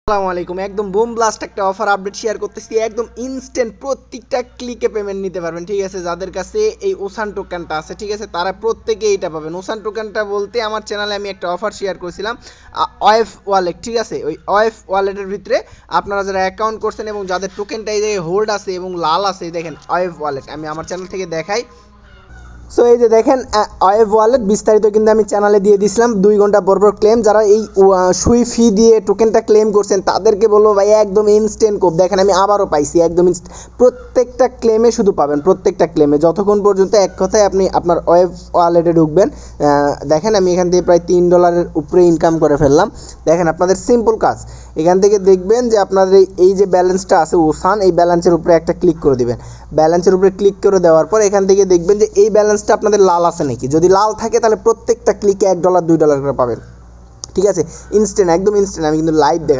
আসসালামু আলাইকুম। একদম বুম ব্লাস্ট একটা অফার আপডেট শেয়ার করতেছি, একদম ইনস্ট্যান্ট প্রত্যেকটা ক্লিকে পেমেন্ট নিতে পারবেন। ঠিক আছে, যাদের কাছে এই ওসান টোকেনটা আছে, ঠিক আছে, তারা প্রত্যেকে এইটা পাবেন। ওসান টোকেনটা বলতে আমার চ্যানেলে আমি একটা অফার শেয়ার করেছিলাম, ওয়েভ ওয়ালেট। ঠিক আছে, ওই ওয়েভ ওয়ালেটের ভিতরে আপনারা যারা অ্যাকাউন্ট করছেন এবং যাদের টোকেনটা এই যে হোল্ড আছে এবং লাল আছে, দেখেন ওয়েভ ওয়ালেট, আমি আমার চ্যানেল থেকে দেখাই। সো এই যে দেখেন ওয়েভ ওয়ালেট বিস্তারিত কিন্তু আমি চ্যানেলে দিয়ে দিয়েছিলাম 2 ঘন্টা পর পর ক্লেম। যারা এই সুই ফি দিয়ে টোকেনটা ক্লেম করছেন তাদেরকে বলবো ভাই একদম ইনস্ট্যান্ট কোপ। দেখেন আমি আবারও পাইছি একদম প্রত্যেকটা ক্লেমে শুধু পাবেন, প্রত্যেকটা ক্লেমে যতক্ষণ পর্যন্ত এক কথায় আপনি আপনার ওয়েভ ওয়ালেটে ঢুকবেন। দেখেন আমি এখান থেকে প্রায় $3 উপরে ইনকাম করে ফেললাম। দেখেন আপনাদের সিম্পল কাজ, এখান থেকে দেখবেন যে আপনাদের এই যে ব্যালেন্সটা আছে ওসান, এই ব্যালেন্সের উপরে একটা ক্লিক করে দিবেন। ব্যালেন্সের উপরে ক্লিক করে দেওয়ার পর এখান থেকে দেখবেন যে এই ব্যালেন্সটা আপনাদের লাল আছে নাকি। যদি লাল থাকে তাহলে প্রত্যেকটা ক্লিকে $1 $2 করে পাবেন। ঠিক আছে, ইনস্ট্যান্ট, একদম ইনস্ট্যান্ট। আমি কিন্তু লাইভ দেখা